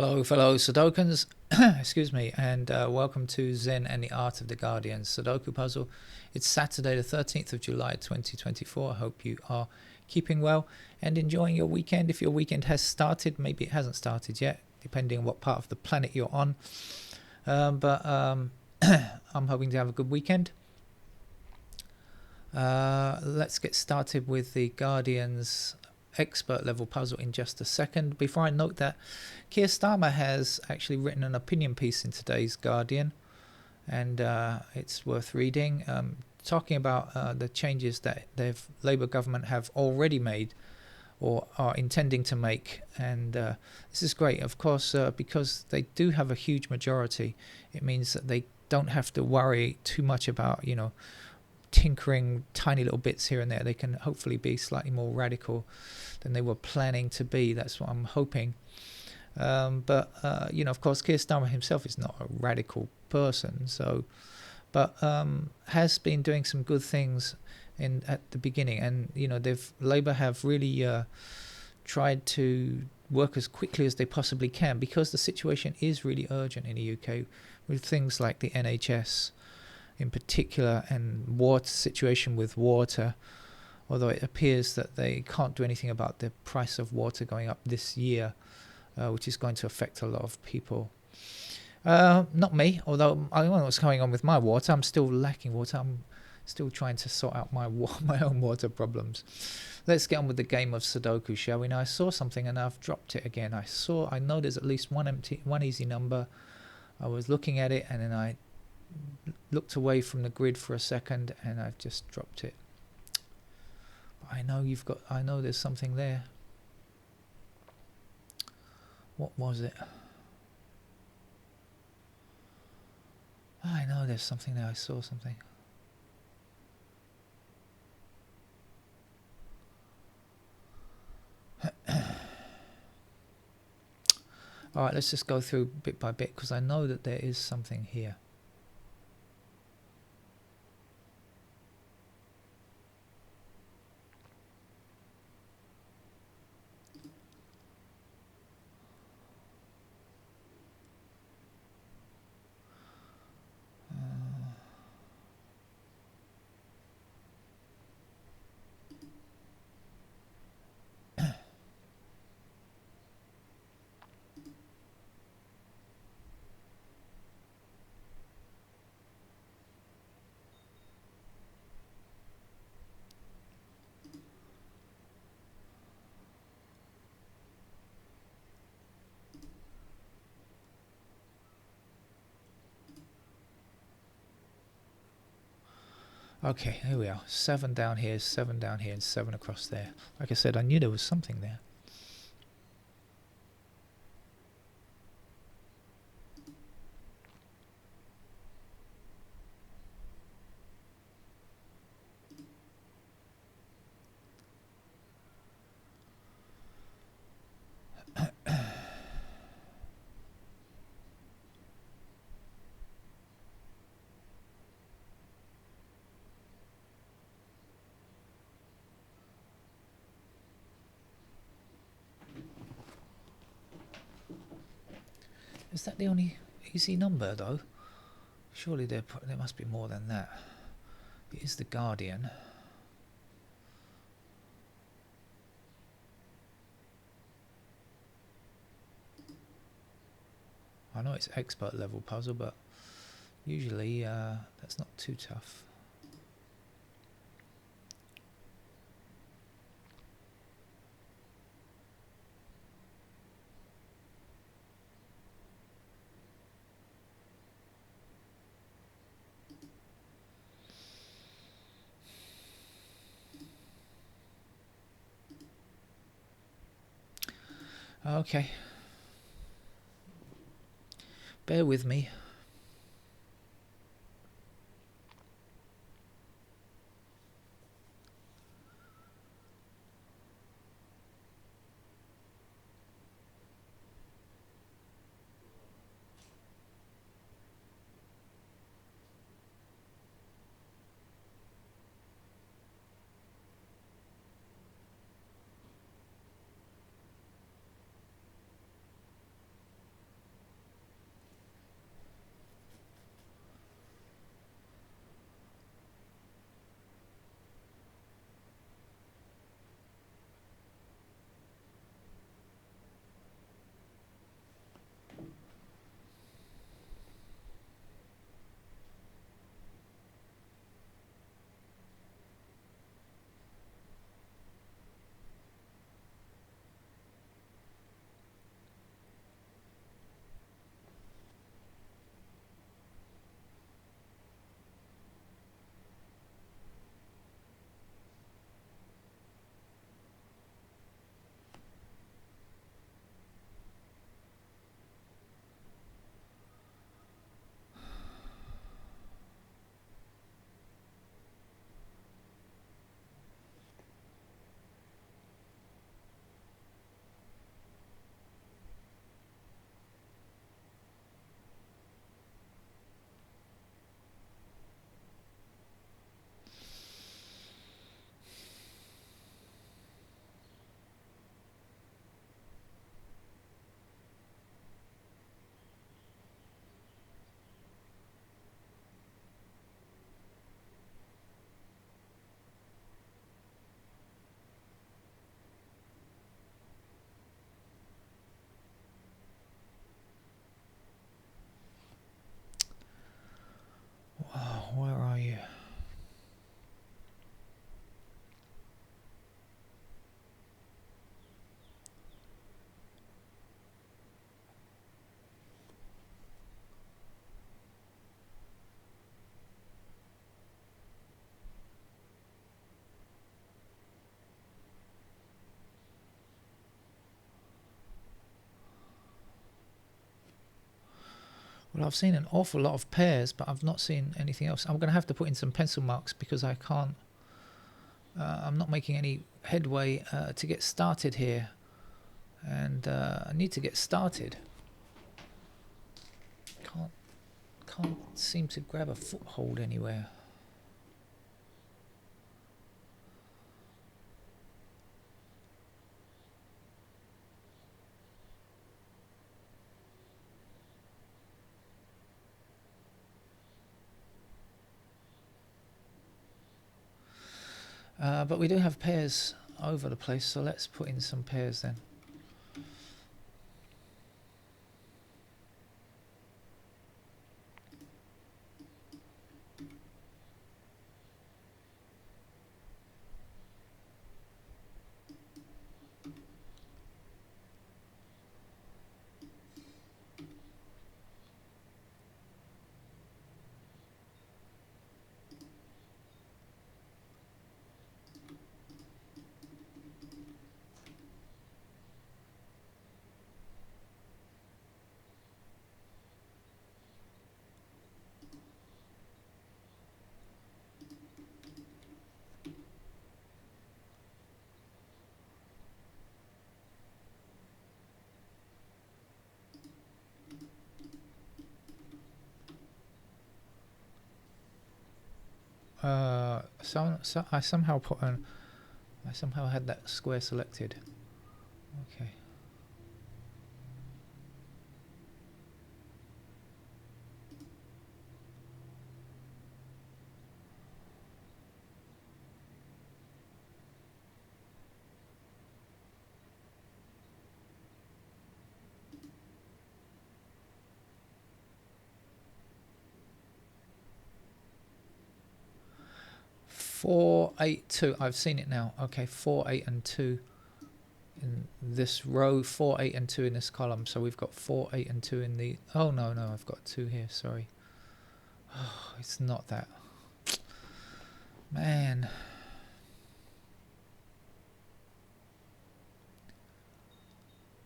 Hello, fellow Sudokans, excuse me, and welcome to Zen and the Art of the Guardian Sudoku puzzle. It's Saturday, the 13th of July 2024. I hope you are keeping well and enjoying your weekend. If your weekend has started, maybe it hasn't started yet, depending on what part of the planet you're on. But I'm hoping to have a good weekend. Let's get started with the Guardian's expert level puzzle in just a second. Before I note that Keir Starmer has actually written an opinion piece in today's Guardian, and it's worth reading, talking about the changes that the Labour government have already made or are intending to make. And this is great, of course, because they do have a huge majority. It means that they don't have to worry too much about, tinkering tiny little bits here and there. They can hopefully be slightly more radical than they were planning to be. That's what I'm hoping. But of course, Keir Starmer himself is not a radical person, but has been doing some good things at the beginning. And Labour have really tried to work as quickly as they possibly can, because the situation is really urgent in the UK with things like the NHS in particular, and water situation with water, although it appears that they can't do anything about the price of water going up this year, which is going to affect a lot of people. Not me, although I don't know what's going on with my water. I'm still lacking water. I'm still trying to sort out my own water problems. Let's get on with the game of Sudoku, shall we? Now, I saw something and I've dropped it again. I know there's at least one easy number. I was looking at it and then I looked away from the grid for a second and I've just dropped it. But I know there's something there. What was it? I know there's something there. I saw something. Alright, let's just go through bit by bit, because I know that there is something here. Okay, here we are. 7 down here, 7 down here, and 7 across there. Like I said, I knew there was something there. Is that the only easy number, though? Surely there must be more than that. It is the Guardian. I know it's expert level puzzle, but usually that's not too tough. Okay. Bear with me. Well, I've seen an awful lot of pairs, but I've not seen anything else. I'm going to have to put in some pencil marks because I can't. I'm not making any headway to get started here, and I need to get started. Can't seem to grab a foothold anywhere. But we do have pairs over the place, so let's put in some pairs then. So I somehow had that square selected. Okay. Four, 8, 2. I've seen it now. Okay, 4, 8, and 2 in this row. 4, 8, and 2 in this column. So we've got 4, 8, and 2 in the. Oh no, I've got 2 here. Sorry. Oh, it's not that. Man.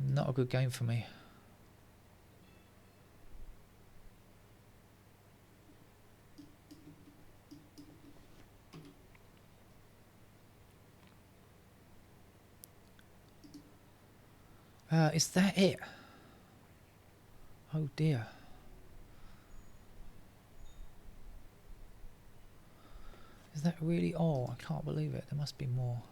Not a good game for me. Is that it? Oh dear. Is that really all? I can't believe it. There must be more.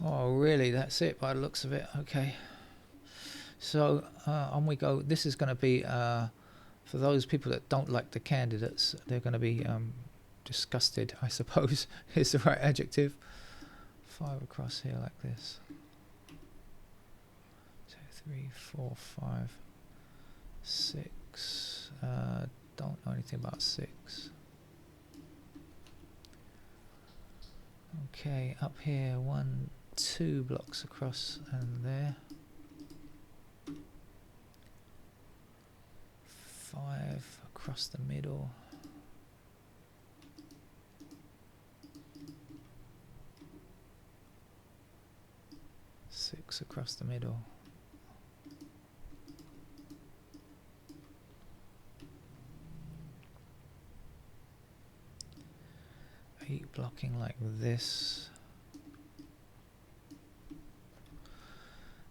Oh, really? That's it by the looks of it. Okay. So on we go. This is going to be, for those people that don't like the candidates, they're going to be disgusted, I suppose, is the right adjective. 5 across here like this. 2, 3, 4, 5, 6. Don't know anything about 6. Okay, up here, 1, 2 blocks across and there. 5 across the middle. 6 across the middle. 8 blocking like this.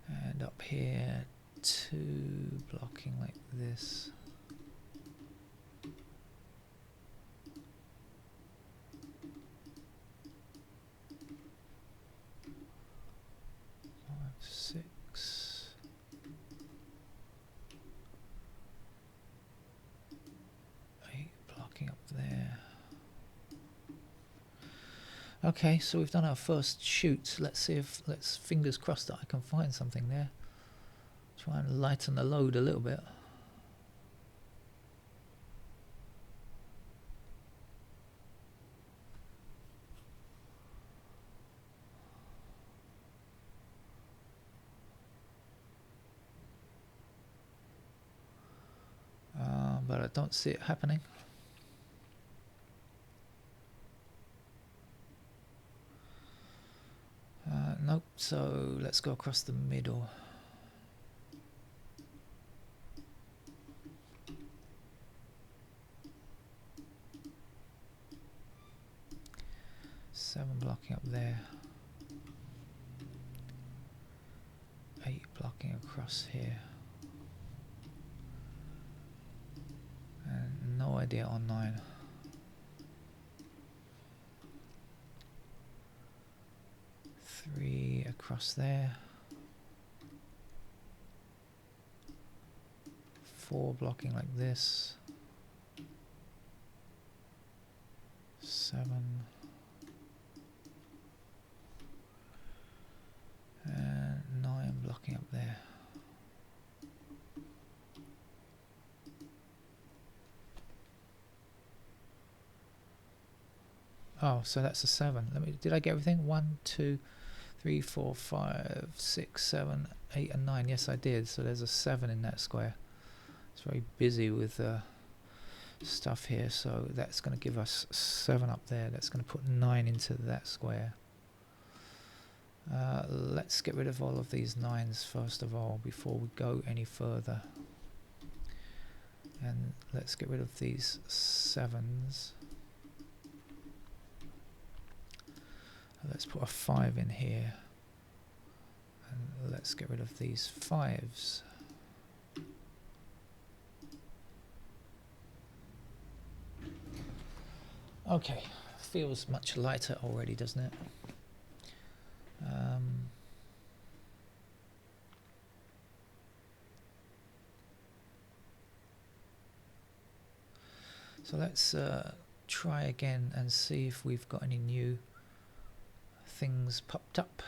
And up here, 2 blocking like this. 5, 6. 8 blocking up there. Okay, so we've done our first shoot. Let's see if, let's fingers crossed that I can find something there. Try and lighten the load a little bit. But I don't see it happening. Nope, so let's go across the middle. Seven blocking up there. 8 blocking across here. And no idea on 9. Three across there. 4 blocking like this. 7. And 9 blocking up there. Oh, so that's a 7. Did I get everything? 1, 2, 3, 4, 5, 6, 7, 8 and 9. Yes, I did. So there's a 7 in that square. It's very busy with stuff here, so that's going to give us 7 up there. That's going to put 9 into that square. Let's get rid of all of these 9s first of all before we go any further. And let's get rid of these 7s. Let's put a 5 in here. And let's get rid of these 5s. Okay, feels much lighter already, doesn't it? So let's try again and see if we've got any new things popped up.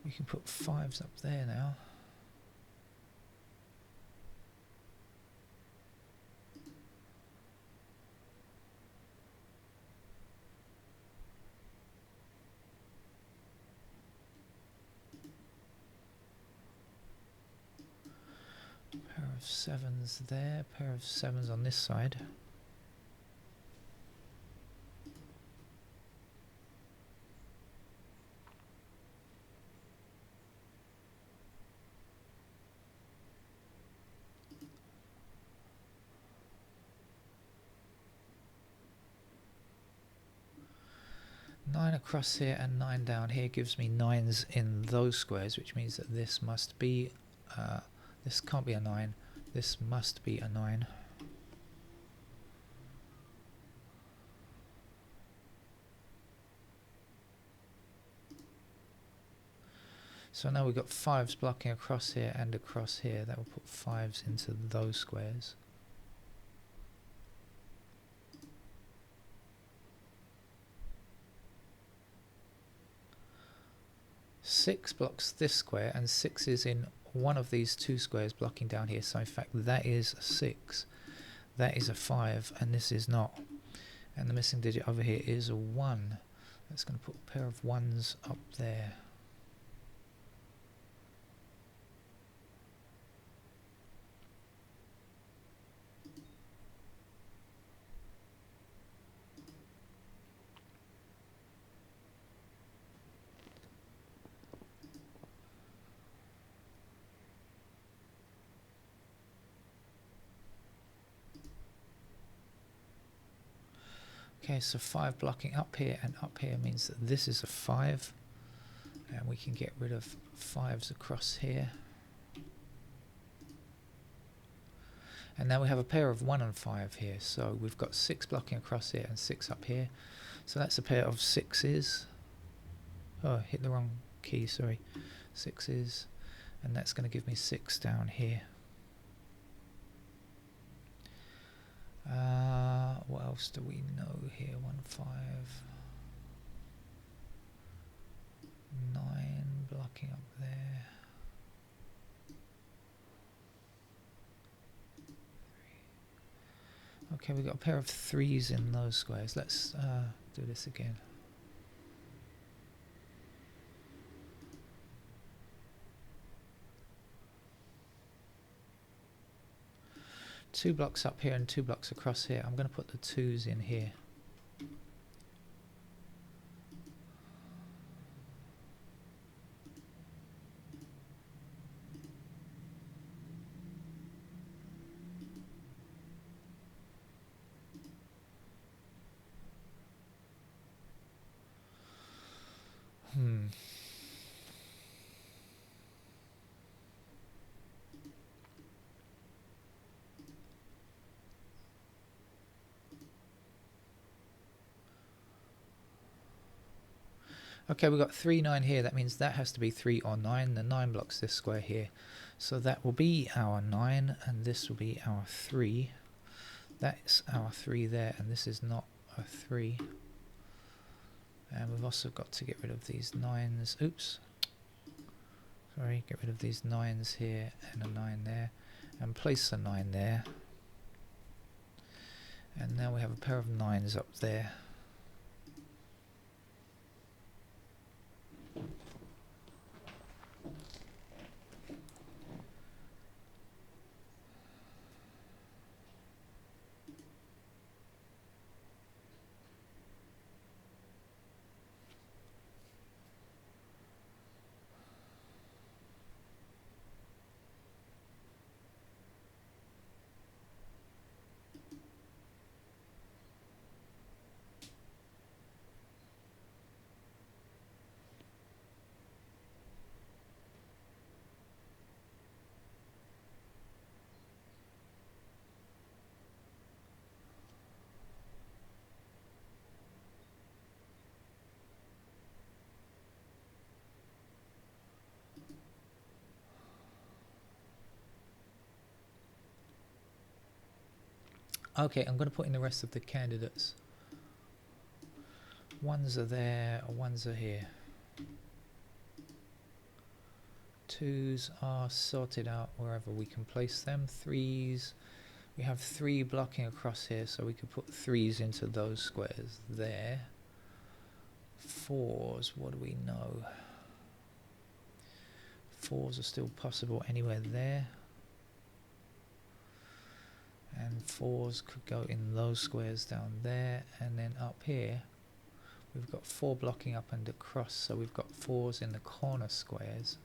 We can put 5s up there now. Pair of 7s there, pair of 7s on this side. Nine across here and 9 down here gives me 9s in those squares, which means that this must be, this can't be a 9, this must be a 9. So now we've got 5s blocking across here and across here. That will put 5s into those squares. Six blocks this square and 6 is in one of these 2 squares blocking down here. So in fact that is a 6, that is a 5, and this is not. And the missing digit over here is a 1. That's going to put a pair of 1s up there. Okay, so 5 blocking up here and up here means that this is a 5, and we can get rid of 5s across here. And now we have a pair of 1 and 5 here. So we've got 6 blocking across here and 6 up here. So that's a pair of 6s. Oh, I hit the wrong key, sorry. 6s. And that's going to give me 6 down here. What else do we know here? 1, 5, 9 blocking up there. Okay, we've got a pair of 3s in those squares. Let's do this again. Two blocks up here and 2 blocks across here. I'm going to put the 2s in here. Okay, we've got 3, 9 here. That means that has to be 3 or 9. The 9 blocks this square here. So that will be our 9, and this will be our 3. That's our 3 there, and this is not a 3. And we've also got to get rid of these 9s. Oops. Sorry, get rid of these 9s here and a 9 there. And place a 9 there. And now we have a pair of 9s up there. Okay, I'm going to put in the rest of the candidates. 1s are there, 1s are here. 2s are sorted out wherever we can place them. 3s, we have 3 blocking across here, so we could put 3s into those squares there. 4s, what do we know? 4s are still possible anywhere there. And 4s could go in those squares down there, and then up here we've got 4 blocking up and across, so we've got 4s in the corner squares.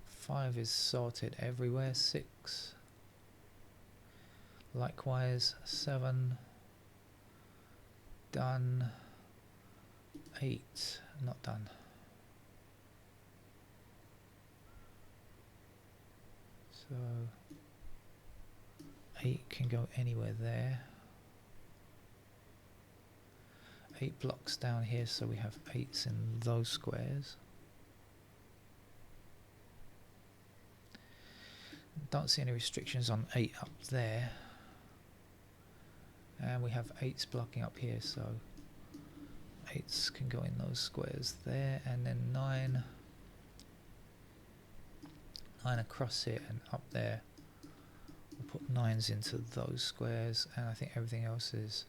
Five is sorted everywhere. 6, likewise. 7, done. 8, not done. So 8 can go anywhere there. 8 blocks down here, so we have 8s in those squares. Don't see any restrictions on 8 up there. And we have 8s blocking up here, so 8s can go in those squares there. And then 9 across here and up there. We'll put 9s into those squares, and I think everything else is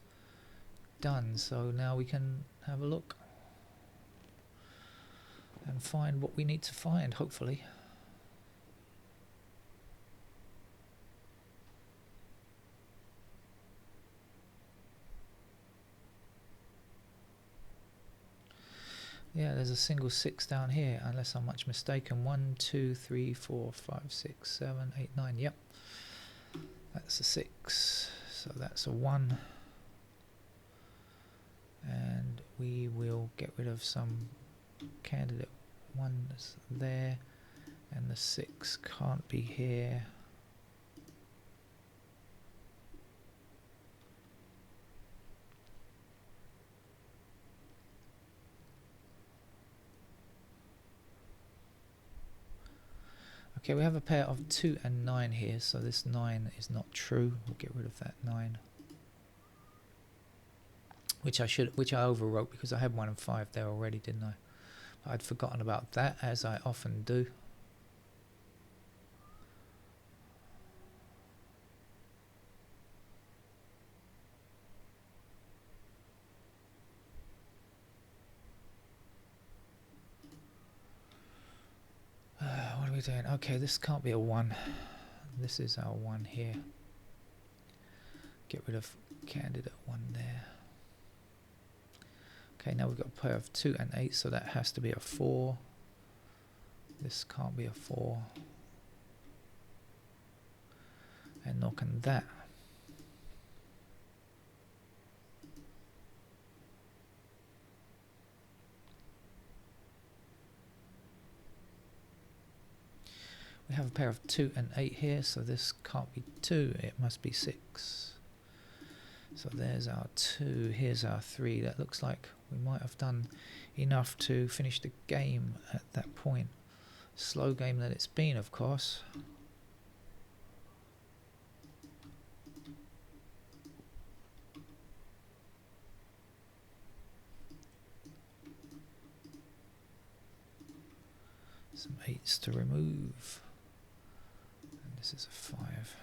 done. So now we can have a look and find what we need to find, hopefully. Yeah, there's a single 6 down here, unless I'm much mistaken. 1, 2, 3, 4, 5, 6, 7, 8, 9. Yep, that's a 6. So that's a 1. And we will get rid of some candidate 1s there. And the 6 can't be here. Okay, we have a pair of 2 and 9 here, so this 9 is not true. We'll get rid of that 9. Which I overwrote because I had 1 and 5 there already, didn't I? I'd forgotten about that, as I often do. What are we doing? Okay, this can't be a 1. This is our 1 here. Get rid of candidate 1 there. Okay, now we've got a pair of 2 and 8, so that has to be a 4. This can't be a 4. And nor can that. We have a pair of 2 and 8 here, so this can't be 2, it must be 6. So there's our 2, here's our 3. That looks like we might have done enough to finish the game at that point. Slow game that it's been, of course. Some 8s to remove. And this is a 5.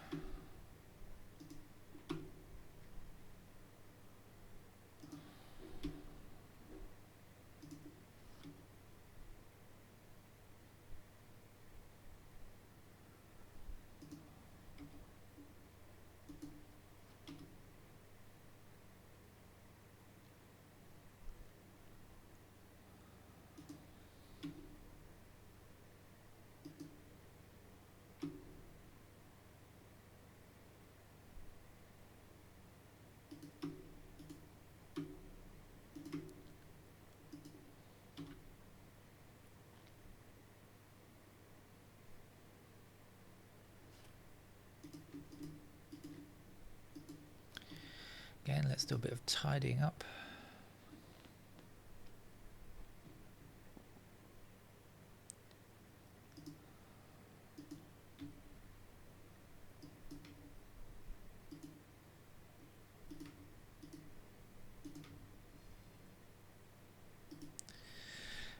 Again, let's do a bit of tidying up.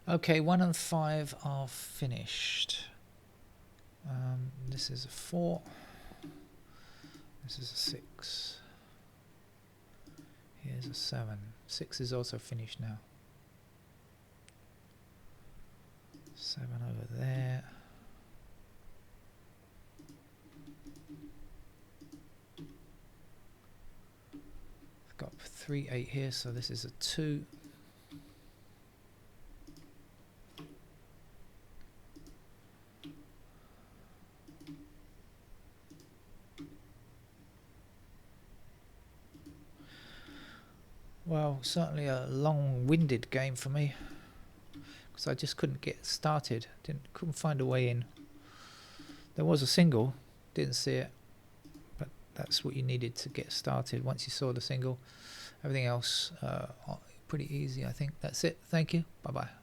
Okay, 1 and 5 are finished. This is a 4. This is a 6. Here's a 7. 6 is also finished now. 7 over there. I've got 3, 8 here, so this is a 2. Well, certainly a long-winded game for me, because I just couldn't get started. Couldn't find a way in. There was a single, didn't see it, but that's what you needed to get started. Once you saw the single, everything else pretty easy, I think. That's it. Thank you. Bye bye.